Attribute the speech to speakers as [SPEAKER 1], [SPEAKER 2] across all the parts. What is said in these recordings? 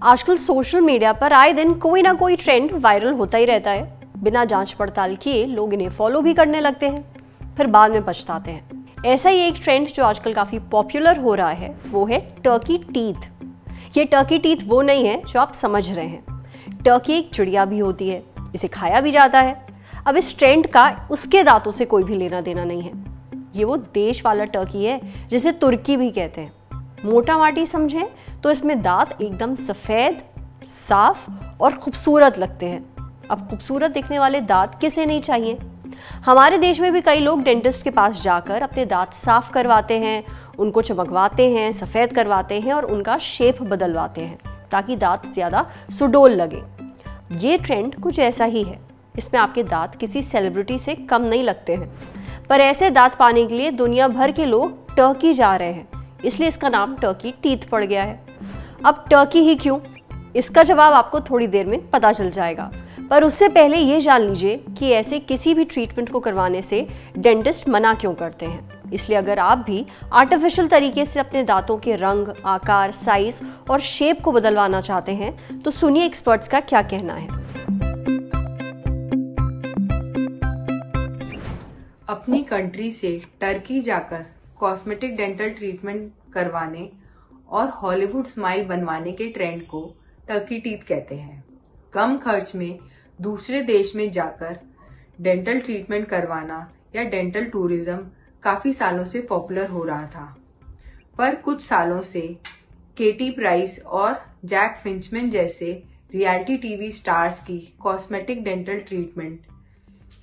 [SPEAKER 1] आजकल social media पर आए दिन कोई ना कोई ट्रेंड वायरल होता ही रहता है। बिना जांच पड़ताल किए लोग इन्हें फॉलो भी करने लगते हैं, फिर बाद में पछताते हैं। ऐसा ही एक ट्रेंड जो आजकल काफी पॉपुलर हो रहा है वो है टर्की टीथ। ये टर्की टीथ वो नहीं है जो आप समझ रहे हैं। टर्की एक चिड़िया भी होती है, इसे खाया भी जाता है। अब इस ट्रेंड का उसके दांतों से कोई भी लेना देना नहीं है। ये वो देश वाला टर्की है जिसे तुर्की भी कहते हैं। मोटा माटी समझें तो इसमें दांत एकदम सफ़ेद, साफ और खूबसूरत लगते हैं। अब खूबसूरत दिखने वाले दांत किसे नहीं चाहिए। हमारे देश में भी कई लोग डेंटिस्ट के पास जाकर अपने दांत साफ करवाते हैं, उनको चमकवाते हैं, सफ़ेद करवाते हैं और उनका शेप बदलवाते हैं ताकि दांत ज़्यादा सुडौल लगे। ये ट्रेंड कुछ ऐसा ही है। इसमें आपके दांत किसी सेलिब्रिटी से कम नहीं लगते हैं, पर ऐसे दांत पाने के लिए दुनिया भर के लोग टर्की जा रहे हैं, इसलिए इसका नाम टर्की टीथ पड़ गया है। अब टर्की ही क्यों, इसका जवाब आपको थोड़ी देर में पता चल जाएगा, पर उससे पहले ये जान लीजिए कि ऐसे किसी भी ट्रीटमेंट को करवाने से डेंटिस्ट मना क्यों करते हैं। इसलिए अगर आप भी आर्टिफिशियल तरीके से अपने दांतों के रंग, आकार, साइज और शेप को बदलवाना चाहते हैं तो सुनिए एक्सपर्ट्स का क्या कहना है।
[SPEAKER 2] अपनी कंट्री से टर्की जाकर कॉस्मेटिक डेंटल ट्रीटमेंट करवाने और हॉलीवुड स्माइल बनवाने के ट्रेंड को टर्की टीथ कहते हैं। कम खर्च में दूसरे देश में जाकर डेंटल ट्रीटमेंट करवाना या डेंटल टूरिज्म काफी सालों से पॉपुलर हो रहा था, पर कुछ सालों से केटी प्राइस और जैक फिंचमैन जैसे रियलिटी टीवी स्टार्स की कॉस्मेटिक डेंटल ट्रीटमेंट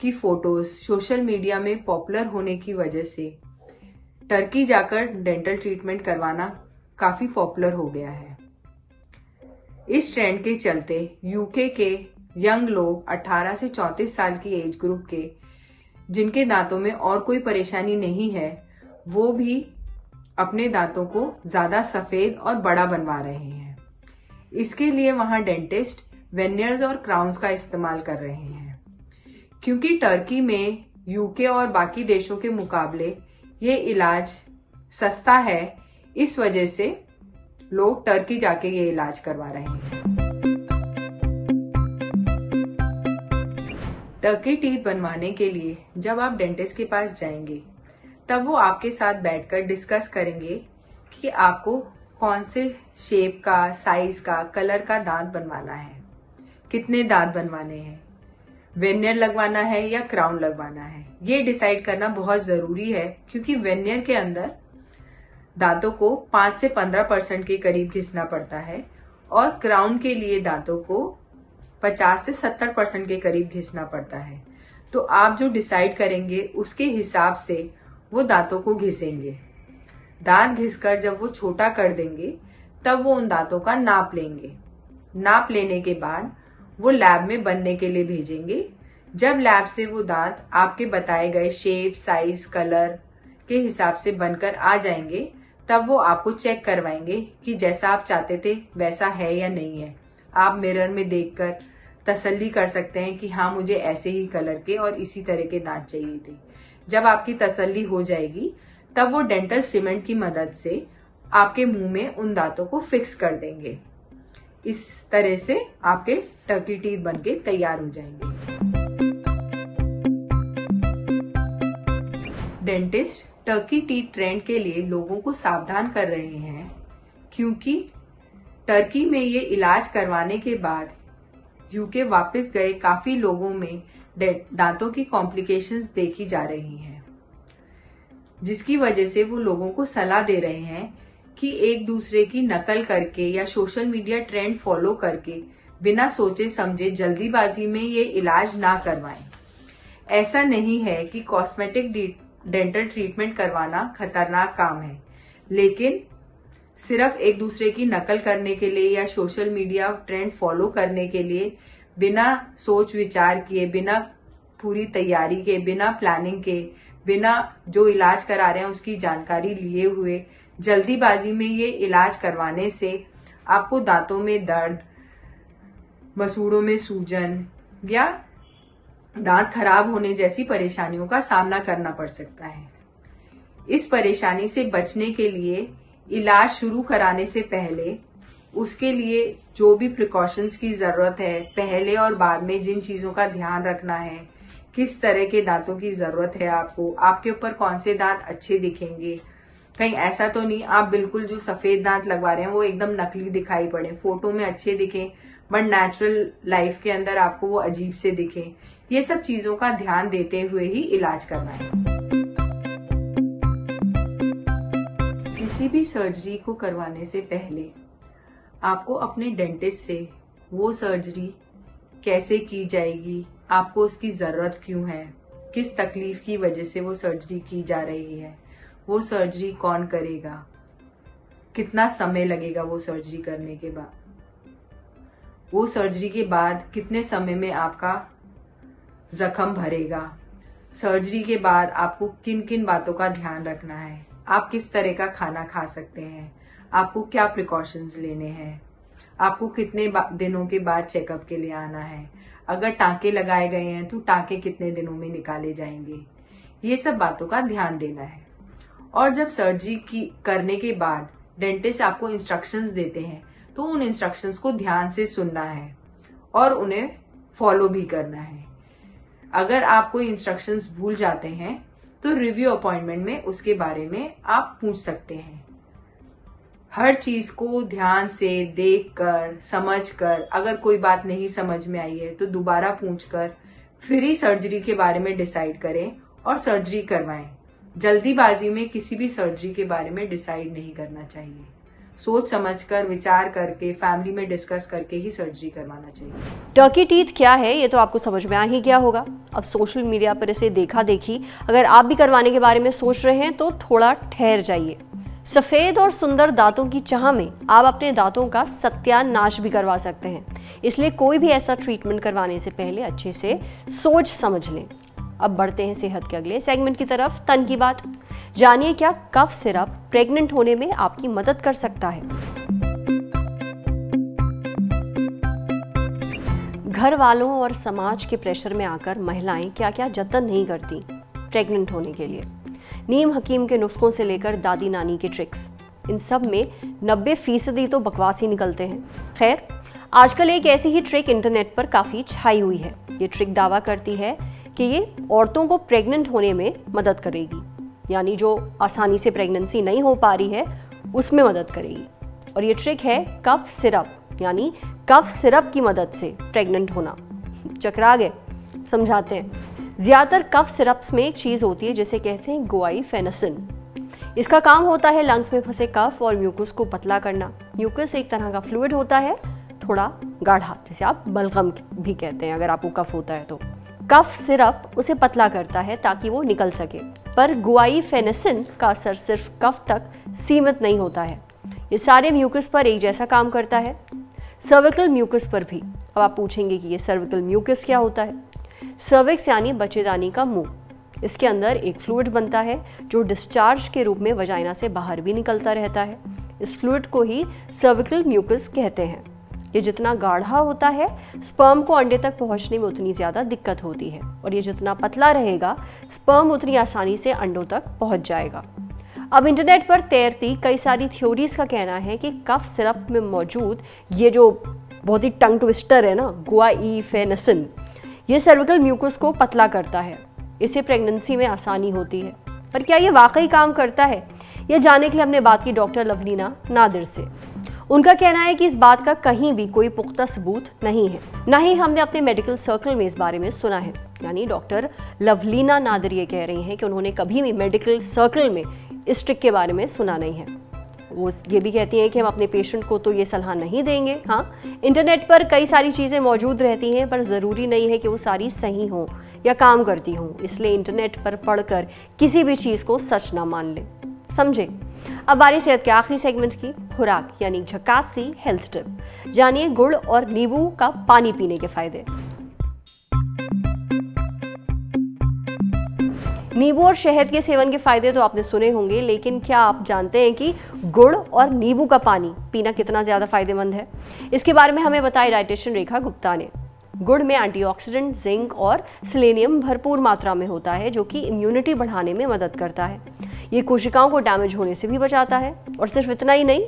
[SPEAKER 2] की फोटोज सोशल मीडिया में पॉपुलर होने की वजह से टर्की जाकर डेंटल ट्रीटमेंट करवाना काफी पॉपुलर हो गया है। इस ट्रेंड के चलते यूके के यंग लोग 18 से 34 साल की एज ग्रुप के जिनके दांतों में और कोई परेशानी नहीं है, वो भी अपने दांतों को ज्यादा सफेद और बड़ा बनवा रहे हैं। इसके लिए वहां डेंटिस्ट वेनियर्स और क्राउन्स का इस्तेमाल कर रहे हैं। क्योंकि टर्की में यूके और बाकी देशों के मुकाबले ये इलाज सस्ता है, इस वजह से लोग टर्की जाके ये इलाज करवा रहे हैं। टर्की टीथ बनवाने के लिए जब आप डेंटिस्ट के पास जाएंगे तब वो आपके साथ बैठकर डिस्कस करेंगे कि आपको कौन से शेप का, साइज का, कलर का दांत बनवाना है, कितने दांत बनवाने हैं, वेनियर लगवाना है या क्राउन लगवाना है। ये डिसाइड करना बहुत जरूरी है क्योंकि वेनियर के अंदर दांतों को 5 से 15% के करीब घिसना पड़ता है और क्राउन के लिए दांतों को 50 से 70% के करीब घिसना पड़ता है। तो आप जो डिसाइड करेंगे उसके हिसाब से वो दांतों को घिसेंगे। दांत घिसकर जब वो छोटा कर देंगे तब वो उन दांतों का नाप लेंगे। नाप लेने के बाद वो लैब में बनने के लिए भेजेंगे। जब लैब से वो दांत आपके बताए गए शेप, साइज, कलर के हिसाब से बनकर आ जाएंगे तब वो आपको चेक करवाएंगे कि जैसा आप चाहते थे वैसा है या नहीं है। आप मिरर में देखकर तसल्ली कर सकते हैं कि हाँ, मुझे ऐसे ही कलर के और इसी तरह के दांत चाहिए थे। जब आपकी तसल्ली हो जाएगी तब वो डेंटल सीमेंट की मदद से आपके मुंह में उन दांतों को फिक्स कर देंगे। इस तरह से आपके टर्की टीथ बनके तैयार हो जाएंगे। डेंटिस्ट टर्की टीथ ट्रेंड के लिए लोगों को सावधान कर रहे हैं क्योंकि टर्की में ये इलाज करवाने के बाद यूके वापस गए काफी लोगों में दांतों की कॉम्प्लिकेशंस देखी जा रही हैं, जिसकी वजह से वो लोगों को सलाह दे रहे हैं कि एक दूसरे की नकल करके या सोशल मीडिया ट्रेंड फॉलो करके बिना सोचे समझे जल्दीबाजी में ये इलाज ना करवाएं। ऐसा नहीं है कि कॉस्मेटिक डेंटल ट्रीटमेंट करवाना खतरनाक काम है, लेकिन सिर्फ एक दूसरे की नकल करने के लिए या सोशल मीडिया ट्रेंड फॉलो करने के लिए बिना सोच विचार किए, बिना पूरी तैयारी के, बिना प्लानिंग के, बिना जो इलाज करा रहे हैं उसकी जानकारी लिए हुए जल्दीबाजी में ये इलाज करवाने से आपको दांतों में दर्द, मसूड़ों में सूजन या दांत खराब होने जैसी परेशानियों का सामना करना पड़ सकता है। इस परेशानी से बचने के लिए इलाज शुरू कराने से पहले उसके लिए जो भी प्रिकॉशंस की जरूरत है, पहले और बाद में जिन चीजों का ध्यान रखना है, किस तरह के दांतों की जरूरत है आपको, आपके ऊपर कौन से दांत अच्छे दिखेंगे, कहीं ऐसा तो नहीं आप बिल्कुल जो सफेद दांत लगवा रहे हैं वो एकदम नकली दिखाई पड़े, फोटो में अच्छे दिखें बट नेचुरल लाइफ के अंदर आपको वो अजीब से दिखे। ये सब चीजों का ध्यान देते हुए ही इलाज करना है। किसी भी सर्जरी को करवाने से पहले आपको अपने डेंटिस्ट से वो सर्जरी कैसे की जाएगी, आपको उसकी जरूरत क्यों है, किस तकलीफ की वजह से वो सर्जरी की जा रही है, वो सर्जरी कौन करेगा, कितना समय लगेगा वो सर्जरी करने के बाद, वो सर्जरी के बाद कितने समय में आपका जख्म भरेगा, सर्जरी के बाद आपको किन किन बातों का ध्यान रखना है, आप किस तरह का खाना खा सकते हैं, आपको क्या प्रिकॉशंस लेने हैं, आपको कितने दिनों के बाद चेकअप के लिए आना है, अगर टांके लगाए गए हैं तो टांके कितने दिनों में निकाले जाएंगे, ये सब बातों का ध्यान देना है। और जब सर्जरी करने के बाद डेंटिस्ट आपको इंस्ट्रक्शंस देते हैं तो उन इंस्ट्रक्शंस को ध्यान से सुनना है और उन्हें फॉलो भी करना है। अगर आप कोई इंस्ट्रक्शंस भूल जाते हैं तो रिव्यू अपॉइंटमेंट में उसके बारे में आप पूछ सकते हैं। हर चीज को ध्यान से देखकर समझकर, अगर कोई बात नहीं समझ में आई है तो दोबारा पूछकर फिर ही सर्जरी के बारे में डिसाइड करें और सर्जरी करवाएं। जल्दीबाजी में किसी भी सर्जरी के बारे में डिसाइड नहीं करना चाहिए। सोच समझकर, विचार करके, फैमिली में डिस्कस करके ही सर्जरी करवाना चाहिए।
[SPEAKER 1] टर्की टीथ क्या है ये तो आपको समझ में आ ही गया होगा। अब सोशल मीडिया पर इसे देखा देखी अगर आप भी करवाने के बारे में सोच रहे हैं तो थोड़ा ठहर जाइए। सफेद और सुंदर दांतों की चाह में आप अपने दांतों का सत्यानाश भी करवा सकते हैं, इसलिए कोई भी ऐसा ट्रीटमेंट करवाने से पहले अच्छे से सोच समझ लें। अब बढ़ते हैं सेहत के अगले सेगमेंट की तरफ, तन की बात। जानिए क्या कफ सिरप प्रेग्नेंट होने में आपकी मदद कर सकता है। घर वालों और समाज के प्रेशर में आकर महिलाएं क्या क्या जतन नहीं करती प्रेग्नेंट होने के लिए। नीम हकीम के नुस्खों से लेकर दादी नानी के ट्रिक्स, इन सब में 90% तो बकवास ही निकलते हैं। खैर, आजकल एक ऐसी ही ट्रिक इंटरनेट पर काफ़ी छाई हुई है। ये ट्रिक दावा करती है कि ये औरतों को प्रेग्नेंट होने में मदद करेगी, यानी जो आसानी से प्रेगनेंसी नहीं हो पा रही है उसमें मदद करेगी। और ये ट्रिक है कफ सिरप, यानी कफ सिरप की मदद से प्रेग्नेंट होना। चकरा गए? समझाते हैं। ज़्यादातर कफ सिरप्स में एक चीज़ होती है जिसे कहते हैं गुआइफेनेसिन। इसका काम होता है लंग्स में फंसे कफ और म्यूकस को पतला करना। म्यूकस एक तरह का फ्लूइड होता है, थोड़ा गाढ़ा, जिसे आप बलगम भी कहते हैं अगर आपको कफ होता है तो। कफ सिरप उसे पतला करता है ताकि वो निकल सके, पर गुआइफेनेसिन का असर सिर्फ कफ तक सीमित नहीं होता है, ये सारे म्यूकस पर एक जैसा काम करता है, सर्विकल म्यूकस पर भी। अब आप पूछेंगे कि ये सर्विकल म्यूकस क्या होता है। सर्विक्स यानी बच्चेदानी का मुंह, इसके अंदर एक फ्लूइड बनता है जो डिस्चार्ज के रूप में वजाइना से बाहर भी निकलता रहता है। इस फ्लूइड को ही सर्विकल म्यूकस कहते हैं। ये जितना गाढ़ा होता है स्पर्म को अंडे तक पहुंचने में उतनी ज़्यादा दिक्कत होती है, और ये जितना पतला रहेगा स्पर्म उतनी आसानी से अंडों तक पहुंच जाएगा। अब इंटरनेट पर तैरती कई सारी थ्योरीज का कहना है कि कफ सिरप में मौजूद ये जो बहुत ही टंग ट्विस्टर है ना, गुआइफेनेसिन, ये सर्विकल म्यूकस को पतला करता है, इससे प्रेगनेंसी में आसानी होती है। पर क्या ये वाकई काम करता है? ये जानने के लिए हमने बात की डॉक्टर लवलीना नादिर से। उनका कहना है कि इस बात का कहीं भी कोई पुख्ता सबूत नहीं है, ना ही हमने अपने मेडिकल सर्कल में इस बारे में सुना है। यानी डॉक्टर लवलीना नादिर ये कह रही हैं कि उन्होंने कभी भी मेडिकल सर्कल में इस ट्रिक के बारे में सुना नहीं है। वो ये भी कहती हैं कि हम अपने पेशेंट को तो ये सलाह नहीं देंगे। हाँ, इंटरनेट पर कई सारी चीज़ें मौजूद रहती हैं, पर ज़रूरी नहीं है कि वो सारी सही हों या काम करती हों, इसलिए इंटरनेट पर पढ़कर किसी भी चीज़ को सच ना मान लें। समझे? अब बारी सेहत के आखिरी सेगमेंट की, खुराक यानी झकासी हेल्थ टिप। जानिए गुड़ और नींबू का पानी पीने के फायदे। नींबू और शहद के सेवन के फायदे तो आपने सुने होंगे, लेकिन क्या आप जानते हैं कि गुड़ और नींबू का पानी पीना कितना ज़्यादा फायदेमंद है? इसके बारे में हमें बताया डाइटिशियन रेखा गुप्ता ने। गुड़ में एंटीऑक्सीडेंट, जिंक और सेलेनियम भरपूर मात्रा में होता है, जो कि इम्यूनिटी बढ़ाने में मदद करता है। ये कोशिकाओं को डैमेज होने से भी बचाता है। और सिर्फ इतना ही नहीं,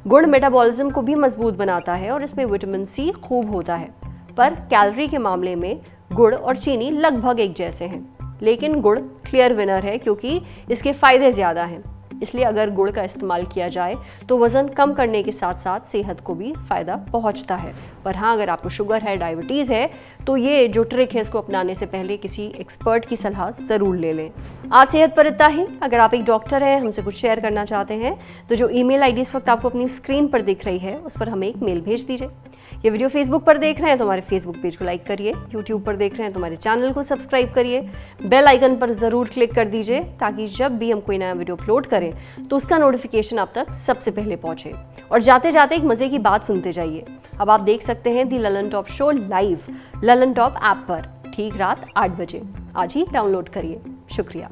[SPEAKER 1] गुड़ मेटाबॉलिज्म को भी मजबूत बनाता है और इसमें विटामिन सी खूब होता है। पर कैलोरी के मामले में गुड़ और चीनी लगभग एक जैसे हैं, लेकिन गुड़ क्लियर विनर है क्योंकि इसके फायदे ज़्यादा हैं। इसलिए अगर गुड़ का इस्तेमाल किया जाए तो वज़न कम करने के साथ साथ सेहत को भी फ़ायदा पहुंचता है। पर हाँ, अगर आपको शुगर है, डायबिटीज़ है, तो ये जो ट्रिक है इसको अपनाने से पहले किसी एक्सपर्ट की सलाह ज़रूर ले लें। आज सेहत पर इतना ही। अगर आप एक डॉक्टर हैं, हमसे कुछ शेयर करना चाहते हैं, तो जो ईमेल आईडी इस वक्त आपको अपनी स्क्रीन पर दिख रही है उस पर हमें एक मेल भेज दीजिए। ये वीडियो फेसबुक पर देख रहे हैं तो हमारे फेसबुक पेज को लाइक करिए, यूट्यूब पर देख रहे हैं तो हमारे चैनल को सब्सक्राइब करिए, बेल आइकन पर ज़रूर क्लिक कर दीजिए ताकि जब भी हम कोई नया वीडियो अपलोड करें तो उसका नोटिफिकेशन आप तक सबसे पहले पहुंचे। और जाते जाते एक मज़े की बात सुनते जाइए। अब आप देख सकते हैं the Lallantop show live Lallantop app पर ठीक रात 8 बजे। आज ही डाउनलोड करिए। शुक्रिया।